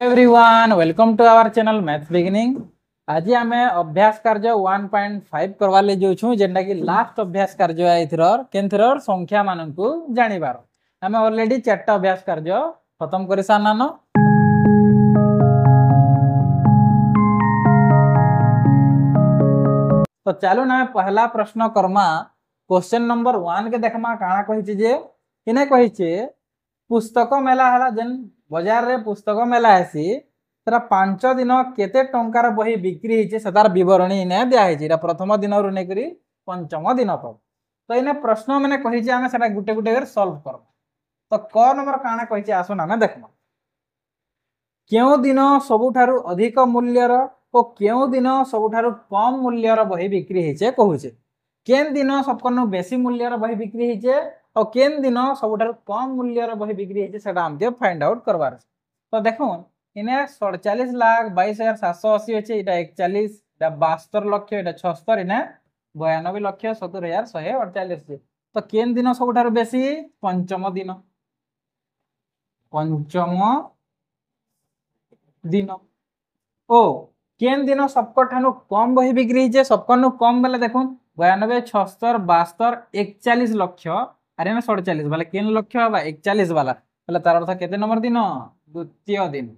Everyone welcome to our channel maths beginning. आज आम अभ्यास कार्य 1.5 करवा ले जाऊँ जेनटा कि लास्ट अभ्यास कार्य केनथर संख्या मान को जानिबार आम ऑलरेडी 4टा अभ्यास कार्य खत्म कर सारन। तो चलो ना पहला प्रश्न करमा। क्वेश्चन नंबर 1 के देखमा काଣା कहिछि जे इने कहिछि पुस्तक मेला हला जेन बाजार रे पुस्तक मेला आसी तरा 5 दिन केते टंकार बही बिक्री हिचे सतार विवरणी इने दिया हिचे। एटा प्रथम दिन रु ने करी पंचम दिन तक। तो इने प्रश्न माने कहिछि आमे सेटा गुटे गुटे कर सॉल्व करब। तो क नंबर काଣା कहिछि आसुन आमे देखमा। केउ दिन सबुठारु अधिक मूल्यर और केउ दिन सबुठारु कम मूल्यर बही बिक्री हिचे कहूचे। केन दिन सबकनु बेसी मूल्यर बही बिक्री हिचे और केन दिन सबुठारु कम मूल्यर बही बिक्री हिचे सेटा हमके फाइंड आउट करबार छै। तो देखुन इने 47,22,780 अछि। एटा 41, एटा 72 लाख, एटा 76, इने 92,70,148। तो केन दिन सबुठारु बेसी पंचम दिन। पंचम दिन ओ केन दिन सबकठानु कम बही बिक्री हिचे सबकनु कम बेले देखुन 92, 76, 72, 41 लक्ष अरे ना 47 वाला केन लक्ष हवा 41 वाला बोले तार अर्थ केते नंबर दिन द्वितीय दिन।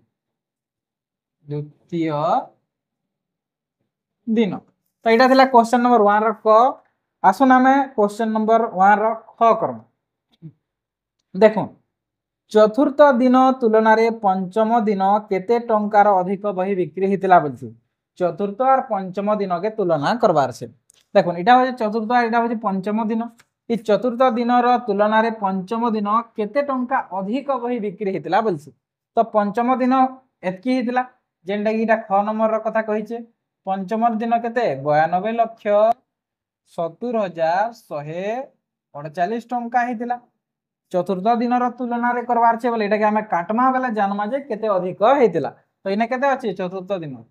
द्वितीय दिन। तो एटा थिला क्वेश्चन नंबर 1 रो क। आसुन आमे क्वेश्चन नंबर 1 रो ख करम। देखुन चतुर्थ दिन तुलना रे पंचम दिन केते टंकार अधिक बही बिक्री हितला बोलछु। चतुर्थ और पंचम दिन के तुलना करबार से देखुन एटा हो चतुर्थ एटा हो पंचम दिन। इ चतुर्थ दिन रो तुलना रे पंचम दिन केते टंका अधिक बही बिक्री हितला बोलछु। तो पंचम दिन एतकी हितला जेंडा कि एटा ख नंबर रो कथा कहिचे। पंचम दिन केते 92,70,148 टंका हितला। चतुर्थ दिन तुलना रे करवार छे बोले एटा के हमें काटमा बेले जानमा जे केते अधिक हेतिला। तो इने केते अछि चतुर्थ दिन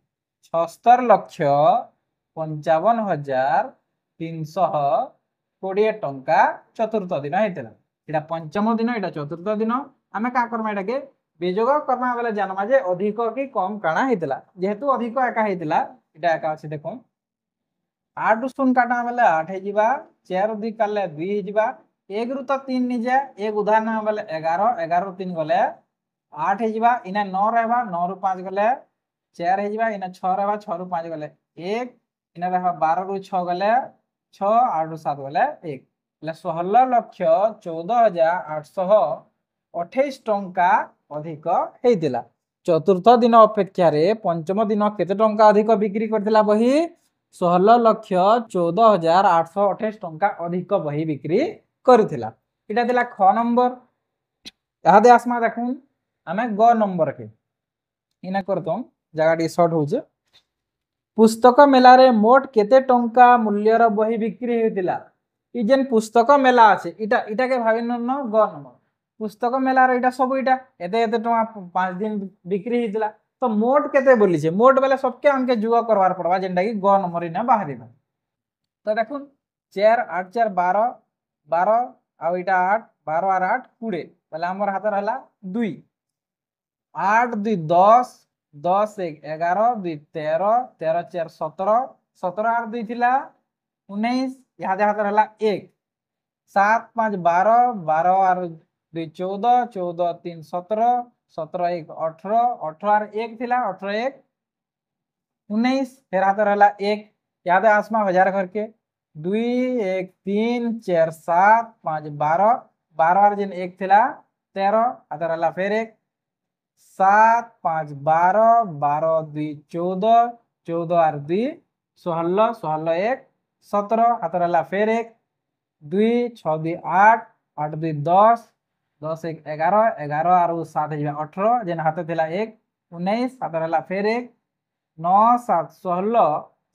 76,55,320 टंका चतुर्थ दिन हेतिला। एटा पंचम दिन एटा चतुर्थ दिन हमें का करमा एटा के बेजोग करमा बेले जानमा जे अधिक की कम काना हेतिला। जेहेतु अधिक एका हेतिला एटा एका अछि देखो 8 शून्य काटा बेले 8 हे जिबा 4 2 काले 2 हे जिबा 1 रु तो 3 निजे एक उदाहरण बेले 11 11 रु 3 गले 8 हे जिबा इने 9 रहबा 9 रु 5 गले 4 हे जिबा इने 6 रहबा 6 रु 5 गले 1 इने रहबा 12 रु 6 गले 6 8 रु 7 गले 1 એટલે 16,14,828 टंका अधिक हेतिला। चतुर्थ दिन अपेक्षा रे पंचम दिन केते टंका अधिक बिक्री करथिला बही 16,14,828 टंका अधिक बही बिक्री करथिला। इटा दिला ख नंबर। यहाँ दे आसमा देखुन आमे ग नंबर के इना करतम जगह शॉर्ट होजे। पुस्तक मेला रे मोट केते टंका मूल्यर बही बिक्री हेतिला। इ जेन पुस्तक मेला আছে इटा इटा के भाबिन न ग नंबर। पुस्तक मेला रे इटा सब इटा एते एते टंका 5 दिन बिक्री हेतिला। तो मोट केते बोली छे मोट बेले सबके हमके जुग करवार पड़बा जेंडा कि ग नंबर इना बाहरीबा। तो देखुन 4 8 4 12 12 आ इटा 8 12 और 8 20 बोले हमर हाथ रहला 2 8 2 10 10 1 11 2 13 13 4 17 17 और 2 थिला 19 यहाँ दे हाथ रहला 1 7 5 12 12 और 2 14 14 3 17 17 1 18 18 और 1 थिला 18 1 19 फिर हाथ रहला 1 यहाँ दे आसमा हजार घर के 2 1 3 4 7 5 12 12 और जिन 1 थिला 13 हाथ रहला फिर 1 7 5 12 12 2 14 14 और 2 16 16 1 17 हाथ रहला फिर 1 2 6 2 8 8 2 10 10 1 11 11 और 7 18 जेन हाथ थिला 1 19 हाथ रहला फिर 1 9 7 16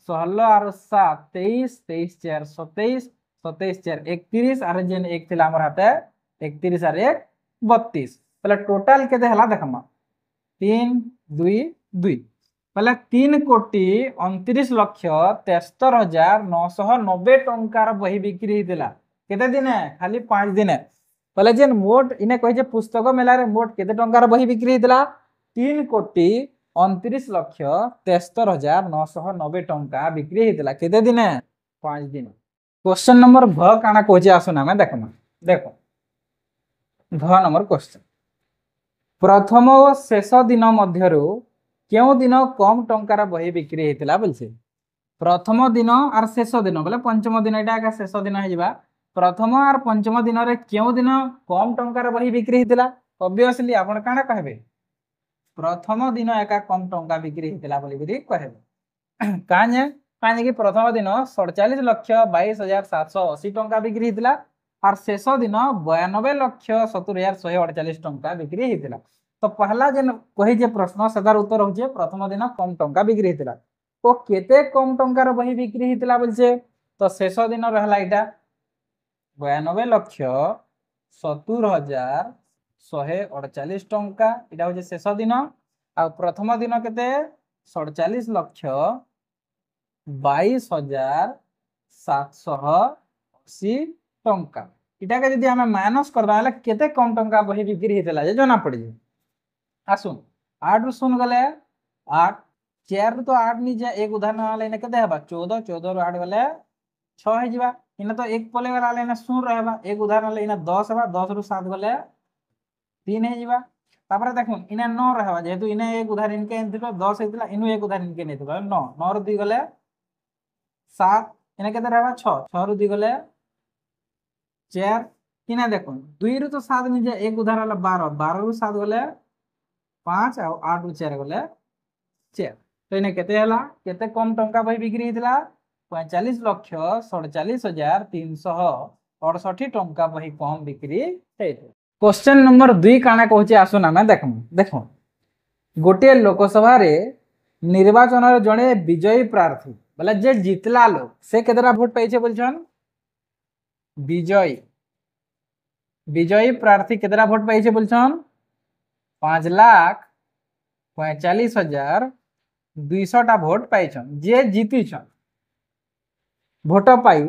16 और 7 23 23 4 27 27 4 31 और जेन 1 थिला हमर हाथे 31 और 1 32 पहले टोटल केते हला देखमा 3 2 2 पहले 3,29,73,990 टंकार बही बिक्री हितला केते दिने खाली 5 दिने। पहले जेन मोट इने कहि जे पुस्तक मेला रे मोट केते टंकार बही बिक्री हितला 3,29,73,990 टंका बिक्री होता केते दिन 5 दिन। क्वेश्चन नंबर भ काना कहूचे आसुना मैं देखो देखो भ नंबर क्वेश्चन प्रथम और शेष दिन मध्यरु केउ दिन कम टंकार बही बिक्री होता बोलছে प्रथम दिन और शेष दिन बोले पंचम दिन यहाँ शेष दिन हो प्रथम और पंचम दिन रे केउ दिन कम टंकार बही बिक्री होता ऑब्वियसली आपण काना कहबे प्रथम दिन एका कम टंका बिक्री होता बोली कहबे काहे कि प्रथम दिन 47,22,780 टंका बिक्री होता और शेष दिन 92,70,148 टंका बिक्री होता। तो पहला जेन कही जे प्रश्न सदार उत्तर होचे प्रथम दिन कम टंका बिक्री होता तो केते कम टंकार बही बिक्री होता बोलछे तो शेष दिन रहला एटा 92,70,148 टंका एटा होचे शेष दिन आ प्रथम दिन केते 47,22,780 टंका इटा के यदि हमें माइनस करबा हले केते कम टंका बही बिक्री होता जे जना पड़ जे आसुन 8 रु सुन गले 8 4 तो 8 नी जे एक उदाहरण वाले ने केते हेबा 14 14 रु 8 गले 6 हे जिबा इने तो एक पले वाला लेना सुन रहबा एक उदाहरण ले इने 10 हेबा 10 रु 7 गले 3 हे जिबा तापर देखुन इने 9 रहबा जेतु इने एक उदाहरण इनके एंथिबा 10 हेतिला इनु एक उदाहरण इनके नेतिबा 9 9 रु 2 गले 7 इने केते रहबा 6 6 रु 2 गले 4 इने देखुन 2 रु तो 7 नी जे एक उदाहरण 12 12 रु 7 गले 5 और 8 रु 4 गले 4 तो इने केते हला केते कम टंका बही बिक्री हितला 45,47,368 टंका बही कम बिक्री हेते। क्वेश्चन नंबर 2 काना कहूचे आसुना मैं देखो गोटे लोकसभा रे निर्वाचन रे जणे विजयी प्रार्थी बोले जे जितला लोग से केतरा वोट पाइछे बोलछन विजयी प्रार्थी केतरा वोट पाइछे बोलछन 5,45,200 टा वोट पाइछन जे जीतिछन भोट पाई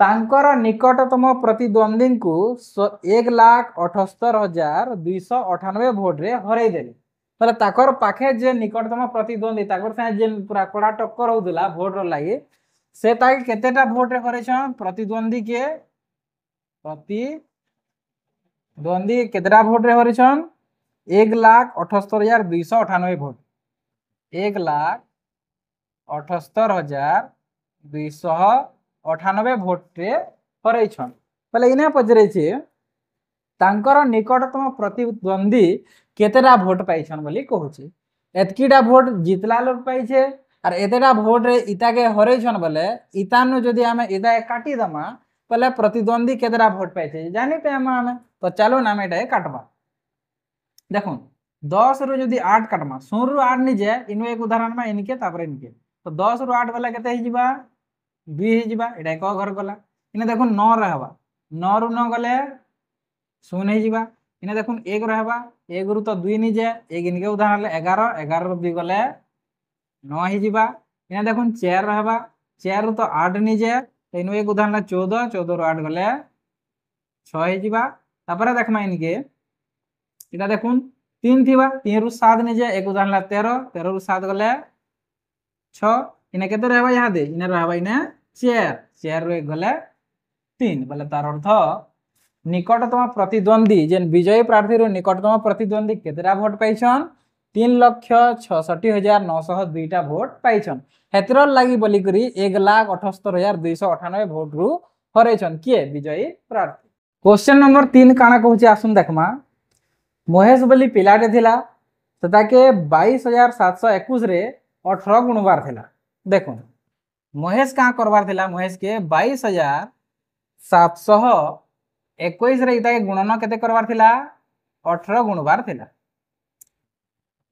तांकर निकटतम प्रतिद्वंदी को 1,78,298 भोट रे हरई देले तले ताकर पाखे जे निकटतम प्रतिद्वंदी ताकर से जे पूरा कड़ा टक्कर होउतला भोट रो लागि से ताके केतेटा भोट रे हरैछन प्रतिद्वंदी केतेटा भोट रे हरैछन 1,78,298 भोट 1,78,298 भोट रे हरैछन पहले इने पजरे छे तांकर निकटतम प्रतिद्वंदी केतेटा भोट पाइछन बोली कहूची एतकीटा भोट जितला लोग पाइछे और एतेटा भोट रे इता के हरैछन बोले इतानु जदी हमें इता काटी दमा पहले प्रतिद्वंदी केतेटा भोट पाइछे जानि पे हमें तो चलो ना हम एटा काटबा देखो 10 रु जदी 8 काटमा 16 रु 8 नि जे इनु एक उदाहरण में इनके तापर इनके तो 10 रु 8 वाला केते हिजिबा 2 हिजिबा एटा एक घर गला इने देखो 9 रहबा 9 रु 9 गले 0 हिजिबा इने देखो 1 रहबा 1 रु तो 2 नि जे एक इनके उदाहरण ले 11 11 रु 2 गले 9 हिजिबा इने देखो 4 रहबा 4 रु तो 8 नि जे इनु एक उदाहरण ले 14 14 रु 8 गले 6 हिजिबा तापर देखमा इनके इटा देखुन 3 थिबा 3 रु 7 नि जे एक उदाहरण ला 13 13 रु 7 गले 6 इने केते रहबा यहां दे इने रहबा इने 4 4 रु 1 गले 3 बोले तार अर्थ निकटतम प्रतिद्वंदी जेन विजयी प्रार्थी रो निकटतम प्रतिद्वंदी केतेरा भोट पाइछन 3,66,902 टा भोट पाइछन हेतर लागि बोली करी 1,78,298 भोट रु हरैछन के विजयी प्रार्थी। क्वेश्चन नंबर 3 काना कहूचे आसुन देखमा महेश बोली पिलाटे थिला तो ताके 22,721 रे 18 गुणबार थिला देखो महेश का करबार थिला महेश के 22,721 रे इता के गुणन केते करबार थिला 18 गुणबार थिला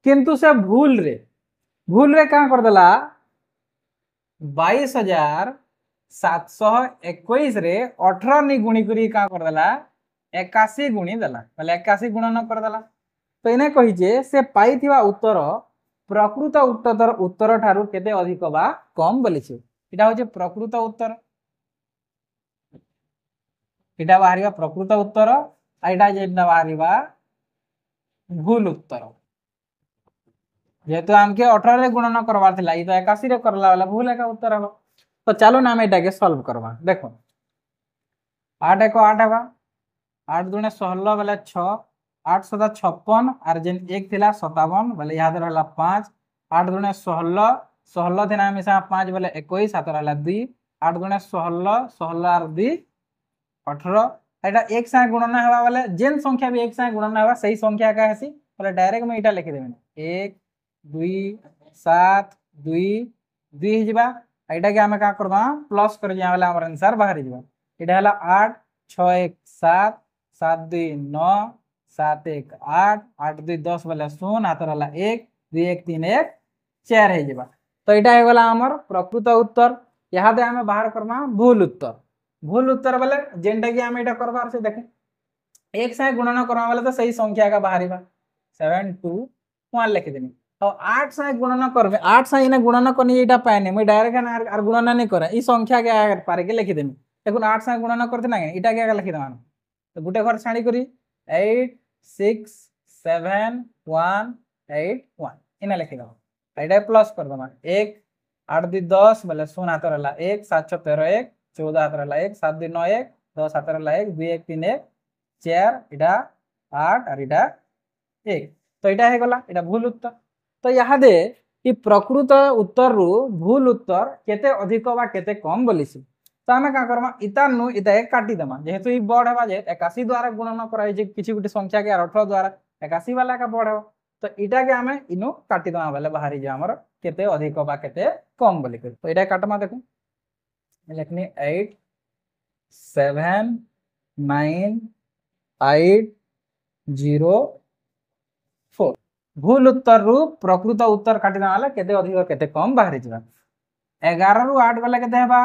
किंतु से भूल रे का कर देला 22,721 रे 18 नि गुणी करी का कर देला 81 गुणी देला पहले 81 गुणन कर देला तो इने कहि जे से पाइथिबा उत्तर प्रकृत उत्तर ठारू केते अधिक बा कम बोली छे इटा होजे प्रकृत उत्तर इटा बाहरिबा प्रकृत उत्तर आ इटा जेना बाहरिबा भूल उत्तर जेहेतु आमके 18 रे गुणन करवार थिला, ई तो 81 रे करला वाला भूल एका उत्तर हबो। तो चलो ना हम एटा के सॉल्व करवा। देखो 8 1 8 हबा, 8 दुने 16 बेले 6, 8 7 56 आर जेन 1 थिला 57 बेले याद रहला 5, 8 दुने 16, 16 थिना मिसा 5 बेले 21 हाथ रहला 2, 8 दुने 16, 16 आर 2 18। एटा एक साथ गुणन हेबा बेले जेन संख्या भी एक साथ गुणन हेबा सही संख्या का हेसी बोले डायरेक्ट मैं एटा लिखि देबे 1 2 7 2 2 हि जिबा। एटा के हमें का करबा प्लस कर जिया वाला हमर आंसर बाहर जिबा। एटा हला 8 6 1 7 7 2 9 7 1 8 8 2 10 बेले 0 हाथ रहला 1 2 1 3 1 4 हे जिबा। तो एटा हे गला हमर प्रकृत उत्तर। यहाँ दे हमें बाहर करबा भूल उत्तर। भूल उत्तर बेले जेनटा कि हम एटा करबार से देखे एक साथ गुणन करबा बेले तो सही संख्या का बाहरिबा 7 2 1 लिखि देनी। और 8 साथ गुणन करबे 8 साथ इने गुणन करनी एटा पाएनी मैं डायरेक्ट आर गुणन नहीं करे ई संख्या के आगे पारे के लिखि देनी। देखो 8 साथ गुणन करते ना एटा के आगे लिखि देबा। तो गुटे घर छाणी करी 8 6 7 1 8 1 इने लिखि देबा। एटा प्लस कर देबा 1 8 2 10 बेले 0 हाथ रहला 1 7 6 13 1 14 हाथ रहला 1 7 2 9 1 10 हाथ रहला 1 2 1 3 1 4 इटा 8 और इटा 1। तो इटा हे गला इटा भूल उत्तर। तो यहाँ दे कि प्रकृत उत्तर रु भूल उत्तर केते अधिक बा केते कम बोलिसी। तो आमे का करबा इता नु इता एक काटी देमा जेहेतु ई बड हेबा जे 81 द्वारा गुणन कराई जे किछि गुटी संख्या के 18 द्वारा 81 वाला का बड हेबा। तो इटा के आमे इनु काटी देमा बेले बाहरी जे हमर केते अधिक बा केते कम बोली कर। तो इटा काटमा देखो लिखनी 8 7 9 8 0 4। भूल उत्तर रु प्रकृत उत्तर काटी देमा बेले केते अधिक केते कम बाहरी जिबा। 11 रु 8 गले केते हेबा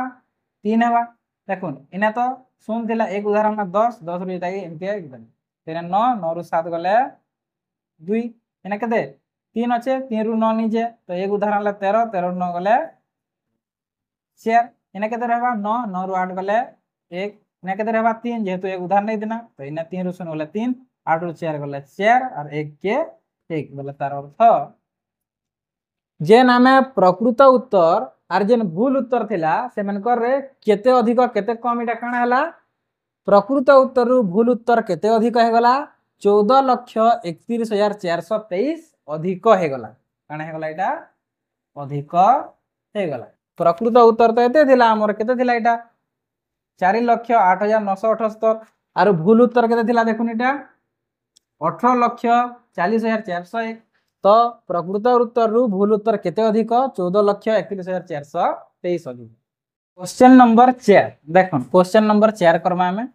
3 हेबा। देखुन इने तो सुन थिला एक उदाहरण में 10 10 रु इताई एमती एकदम तेरे 9 9 रु 7 गले 2 इने केते 3 अच्छे 3 रु 9 नीचे तो एक उदाहरण ले 13 13 रु 9 गले 4 इने केते रहबा 9 9 रु 8 गले 1 इने केते रहबा 3 जेहेतु एक उदाहरण नहीं देना तो इने 3 रु 0 गले 3 8 रु 4 गले 4 और 1 के 1 बोले तार अर्थ जे नामे प्रकृत उत्तर आर जेन भूल उत्तर थिला से मनकर रे केते अधिक केते कम इटा काना हला प्रकृत उत्तर रु भूल उत्तर केते अधिक हे गला 14,31,423 अधिक हे गला काना हे गला इटा अधिक हे गला। प्रकृत उत्तर तो एते थिला हमर केते थिला इटा 4,08,978 आर भूल उत्तर केते थिला देखुन इटा 18,40,401। तो प्रकृत उत्तर रु भूल उत्तर केते अधिक 14,31,423 अधिक। क्वेश्चन नंबर 4 देखो क्वेश्चन नंबर 4 करमा हमें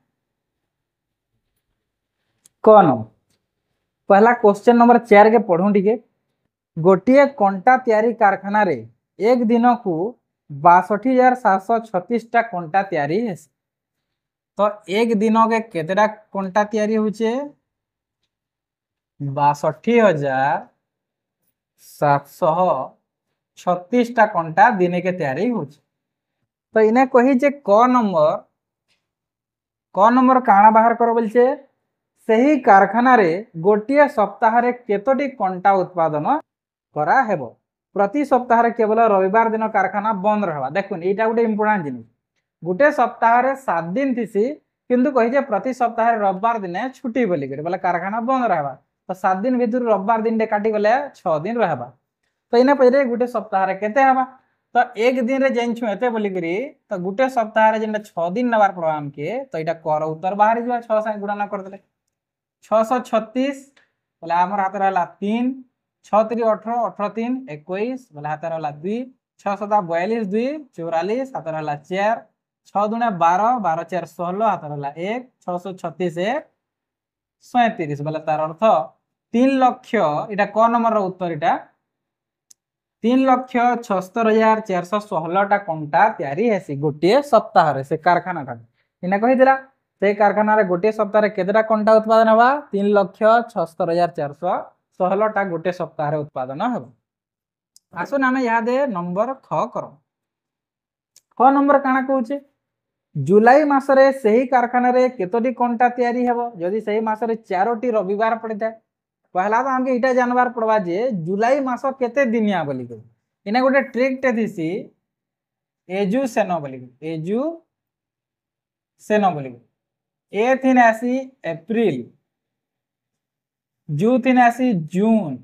कौन पहला क्वेश्चन नंबर 4 के पढ़ू टिके गोटिए कंटा तैयारी कारखाना रे एक दिन को 62,736 टा कंटा तैयारी है। तो एक दिन के केतेटा कंटा तैयारी होचे 62,736 टा कंटा दिने के तैयारी होचे। तो इने कही जे क नंबर काना बाहर करो बोलछे सही कारखाना रे गोटिए सप्ताह रे केतोटी कंटा उत्पादन करा हेबो। प्रति सप्ताह रे केवल रविवार दिन कारखाना बंद रहबा। देखुन एटा गुटे इंपोर्टेंट जिनिस गुटे सप्ताह रे 7 दिन थिसी किंतु कहि जे प्रति सप्ताह रे रविवार दिन छुट्टी बोली करे बोले कारखाना बंद रहबा। तो 7 दिन भीतर रविवार दिन रे काटी गले 6 दिन रहबा। तो इने पहिले गुटे सप्ताह रे केते हेबा तो एक दिन रे जेन छु एते बोली करी तो गुटे सप्ताह रे जेन 6 दिन नबार पड़ो हमके तो इटा कर उत्तर बाहर जवा 6 से गुणन कर देले 636 बोले हमर हाथ रहला 3 6 3 18 18 3 21 बोले हाथ रहला 2 6 7 42 2 44 हाथ रहला 4 6 दुने 12 12 4 16 हाथ रहला 1 636 1 37 बोले तार अर्थ 3 लाख इटा क नंबर रो उत्तर इटा 3,76,416 टा कंटा तैयारी हेसी गोटे सप्ताह रे से कारखाना का इने कहि दिला से कारखाना रे गोटे सप्ताह रे केतेटा कंटा उत्पादन हवा 3,76,416 टा गोटे सप्ताह रे उत्पादन हवा। आसुन हमें याद है नंबर ख करो ख नंबर काना कहूचे जुलाई मास रे सही कारखाना रे केतोटी कंटा तैयारी हेबो जदी सही मास रे 4टी रविवार पड़िता पहला तो हमके इटा जानबार पड़वा जे जुलाई मास केते दिनिया बोली के इना गोटे ट्रिक टे दिसी एजु सेनो बोली एजु सेनो बोली ए थिन आसी एप्रिल जू थिन आसी जून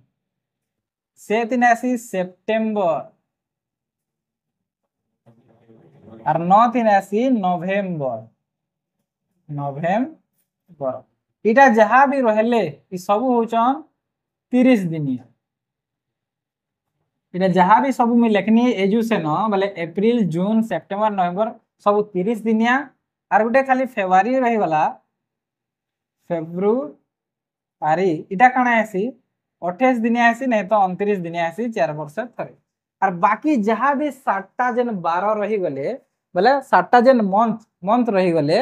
से थिन आसी सेप्टेम्बर और 9 थिन आसी नवेम्बर नवेम्बर इटा जहाँ भी रहले इ सब होचन 30 दिनिया इटा जहाँ भी सब मुझे लेखनी एजु से न बोले एप्रिल जून सेप्टेम्बर नवेम्बर सब 30 दिनिया और गोटे खाली फेब्रुआरी रही गला फेब्रुआरी इटा कणा आसी 28 दिनिया आसी नहीं तो 29 दिनिया आसी 4 वर्ष थरे और बाकी जहाँ भी 7टा जेन 12 रही गले बोले 7टा जेन मंथ रही गले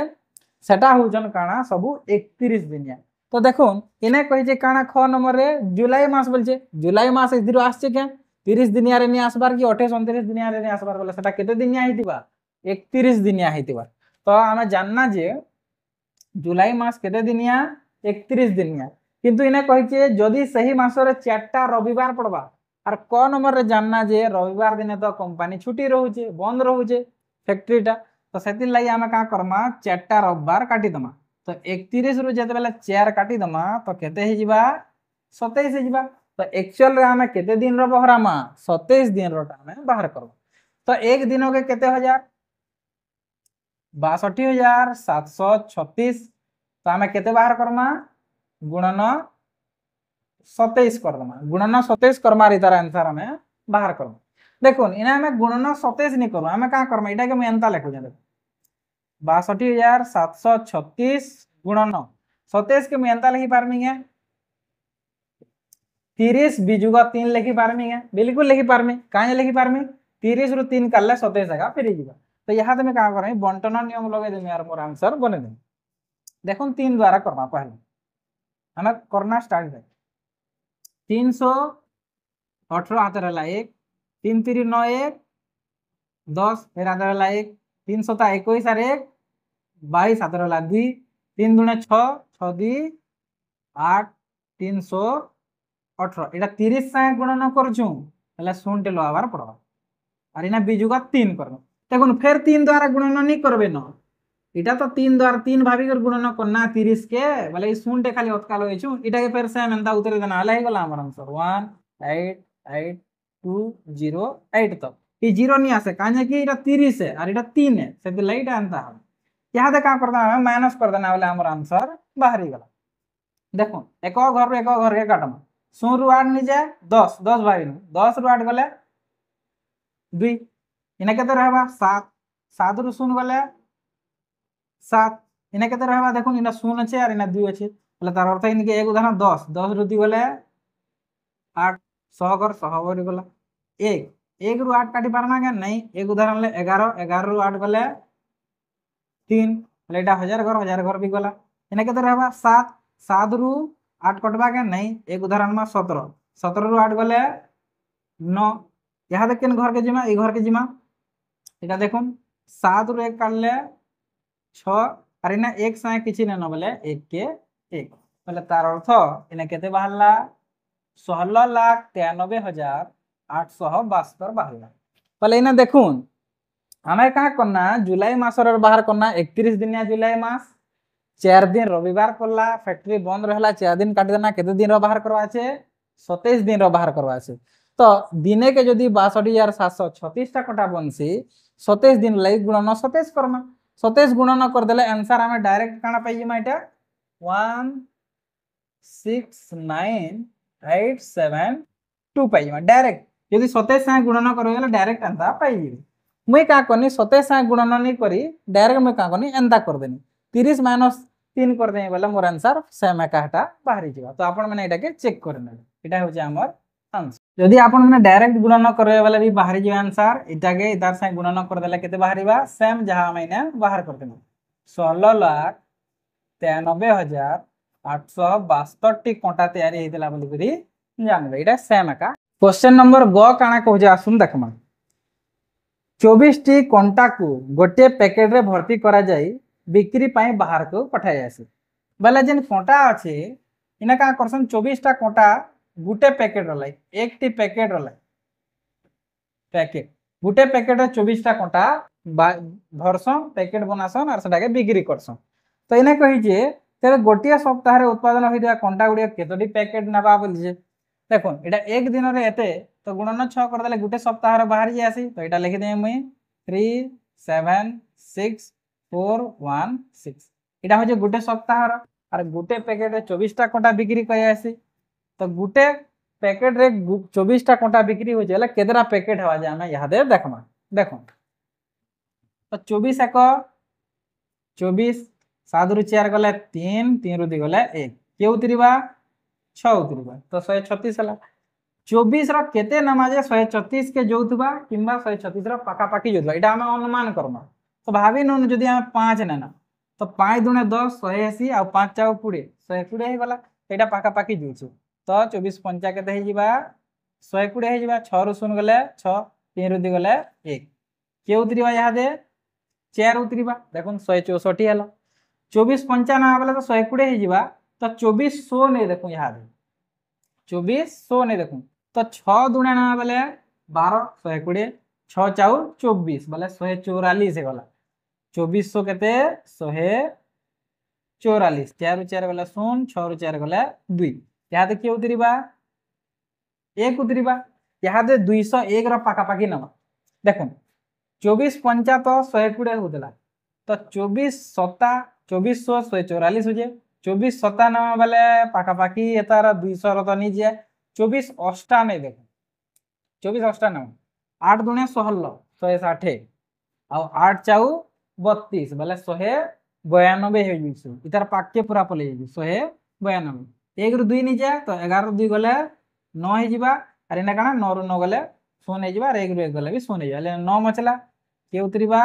सेटा होजन काना सबु 31 दिनिया तो देखुन इने कहि जे काना ख नंबर रे जुलाई मास बोलछे जुलाई मास इधर आछे के 30 दिनिया रे नि आसबार कि 28 29 दिनिया रे नि आसबार बोले सेटा केते दिनिया हितिबा 31 दिनिया हितिबा तो आमे जानना जे जुलाई मास केते दिनिया 31 दिनिया किंतु इने कहि जे जदी सही मास रे 4टा रविवार पड़बा और क नंबर रे जानना जे रविवार दिन तो कंपनी छुट्टी रहउचे बंद रहउचे फैक्ट्रीटा तो सेति लागि आमे का करमा 4टा रविवार काटी दमा तो 31 रु जेते बेला 4 काटी दमा तो केते हे जिबा 27 हे जिबा तो एक्चुअल रे आमे केते दिन रो बहरामा 27 दिन रोटा आमे बाहर करबो तो एक दिनो के केते हजार 62,736 तो आमे केते बाहर करमा गुणन 27 कर दमा गुणन 27 करमा रे तार आंसर हमें बाहर करबो देखुन इना हमें गुणन 27 नहीं करू हमें का करमा इटा के मैं एंता लिखु जे 62,736 गुणन 27 के मैं एंता लिखि पारमी गे 30 बिजुगा 3 लिखि पारमी गे बिल्कुल लिखि पारमी काहे लिखि पारमी 30 रु 3 करले 27 आगा फेरी जीवा तो यहाँ तो मैं का करमी बंटन नियम लगे देमी यार मोर आंसर बने दे देखुन 3 द्वारा करमा पहले हमें करना स्टार्ट है 318 हाथ रहला 1 3 3 9 1 10 फिर हाथ रहला 1 3 7 21 और 1 22 हाथ रहला 2 3 दुणे 6 6 2 8 318 एटा 30 से गुणन करछु हला सुनटे लवार पड़ो और इना बिजुगा 3 करबो देखुन फिर 3 द्वारा गुणन नहीं करबे न इटा तो 3 द्वारा 3 भाभी कर गुणन करना 30 के बोले सुनटे खाली अटकालो हेछु इटा के फिर से एंता उतरे देना हला हे गला हमर आंसर 1 8 8 2 0 8 तक ये 0 नहीं आसे काहे कि इटा 30 है और इटा 3 है से लाइट आंता हम यहां दे का करदा हम माइनस कर देना वाला हमर आंसर बाहर ही गला देखो एक घर के काटम 100 रु 8 नि जाए 10 10 भाई 10 रु 8 गले 2 इने केते रहबा 7 7 रु 0 गले 7 इने केते रहबा देखो इना 0 আছে আর ইনা 2 আছে তাহলে তার অর্থ ইনকে এক উদাহরণ 10 10 রু 2 গলে 8 100 ঘর 100 বরি গলা 1 1 रु 8 काटी पारमा के नहीं एक उदाहरण ले 11 11 रु 8 गले 3 ले एटा 1000 घर भी गला इने केते रहबा 7 7 रु 8 कटबा के नहीं एक उदाहरण में 17 17 रु 8 गले 9 यहाँ देखें घर के जिमा घर के जिमा इटा देखुन 7 रु 1 काटले 6 और इना 1 साए किछि न बोले 1 के 1 बोले तार अर्थ इने केते बाहरला 16,93,872 बाहरला बोले इना देखुन हमें का करना जुलाई मास रे बाहर करना 31 दिनिया जुलाई मास 4 दिन रविवार करला फैक्ट्री बंद रहला 4 दिन काट देना केते दिन रो बाहर करवा छे 27 दिन रो बाहर करवा छे तो दिने के जदी 62,736 टा कटा बनसी 27 दिन लई गुणन 27 करना 27 गुणन कर देले आंसर हमें डायरेक्ट काना पाई जिमा इटा 169,872 पाई जिमा डायरेक्ट यदि 27 से गुणन करो गेले डायरेक्ट आंसर पाई जिबे मुई का करनी 27 से गुणन नहीं करी डायरेक्ट मैं का करनी एंता कर देनी 30 माइनस 3 कर देई बोले मोर आंसर सेम एकाटा बाहरी जिबा तो आपण माने एटा के चेक कर नेबे एटा होचे हमर आंसर यदि आपण माने डायरेक्ट गुणन करे वाला भी बाहरी जिबा आंसर एटा के इधर से गुणन कर देला केते बाहरीबा सेम जहां मैंने बाहर कर देनी 16,93,872 टी कोंटा तयारी हेतला बोली करी जानबे एटा सेम एका क्वेश्चन नंबर ग काना कहजे आसुन देखमा 24 टी कोंटा को गोटे पैकेट रे भर्ती करा जाई बिक्री पाई बाहर को पठाई आसी बोले जेन कोंटा अछि इना का करसन 24टा कंटा गुटे पैकेट रलाई एक टी पैकेट रलाई पैकेट गुटे पैकेट 24टा कंटा भरसन पैकेट बनासन और सेटाके बिक्री करसन तो इना कहि जे तेरे गोटिया सप्ताह रे उत्पादन होइदिया कंटा गुडिया केतोटी पैकेट नबा बोली जे देखो एटा एक दिन रे एते तो गुणन 6 कर देले गुटे सप्ताह रे बाहर जासी तो एटा लिखि दे मुई 3 7 6 4 1 6 एटा हो जे गुटे सप्ताह रे और गुटे पैकेट रे 24टा कंटा बिक्री कय आसी तो गुटे पैकेट रे 24टा कंटा बिक्री हो जेला केतरा पैकेट हवा जे हम यादे देखमा देखो तो 24 एक 24 7 रु 4 गले 3 3 रु 2 गले 1 के उतरिबा 6 उतरिबा तो 136 हला 24 रो केते नामा जे 136 के जोथबा किंबा 136 रो पाका पाकी जोथबा एटा हम अनुमान करमा तो भाबी न जदी हम 5 नेना तो 5 दुने 10 180 आ 5 चाउ 20 120 हे गला एटा पाका पाकी जोछु तो 24 पंचा केते हे जिबा 120 हे जिबा 6 रु 0 गले 6 3 रु 2 गले 1 के उतरिबा यहा दे 4 उतरिबा देखुन 164 हला 24 पंचा ना वाला तो 120 हे जिबा तो 2400 ने देखो यहा दे 2400 ने देखो तो 6 दुणे ना वाले 12 120 6 चाउ 24 वाले 144 हे गला 2400 केते 144 4 4 गला 0 6 4 गला 2 यहा दे के उतरिबा 1 उतरिबा यहा दे 201 रो पाका पाकी नबा देखो 24 पंचा तो 120 होतला तो 24 7 2400 144 हो जे 24 7 ना वाले पाका पाकी एतार 200 रो तो नि जे 24 8 नहीं देखो 24 8 ना 8 दुणे 16 160 आ 8 चाउ 32 वाले 192 हो जिसु इतार पाके पूरा पले जे 192 1 रु 2 नि जे तो 11 रु 2 गले 9 हे जिबा अरे ना काना 9 रु 9 गले 0 हे जिबा 1 रु 1 गले भी 0 हे जाले 9 मचला के उतरिबा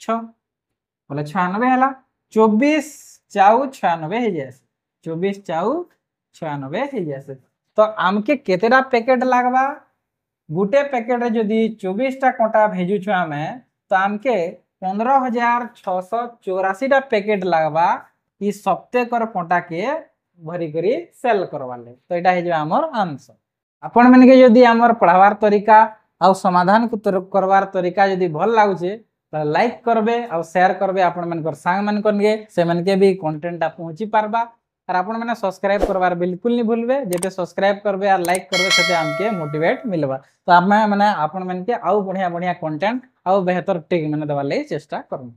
6 बोले 96 हला 24 चाउ 96 हे जास 24 चाउ 96 हे जास तो आमके केतेरा पैकेट लागबा गुटे पैकेट रे जदी 24टा कंटा भेजु छु हमें तो आमके 15684 टा पैकेट लागबा ई सप्ते कर कंटा के भरी करी सेल करवाले तो एटा हे जे हमर आंसर आपण मन के जदी हमर पढ़ावार तरीका आ समाधान को करवार तरीका जदी भल लागुचे तो लाइक करबे और शेयर करबे आपण मन कर संग मन करगे से मन के भी कंटेंट पहुंची पारबा और आपण माने सब्सक्राइब करबार बिल्कुल नहीं भूलबे जेते सब्सक्राइब करबे और लाइक करबे सेते हमके मोटिवेट मिलबा तो आप माने आपण मन के आउ बढ़िया बढ़िया कंटेंट आउ बेहतर टिक माने देवार ले चेष्टा करबो।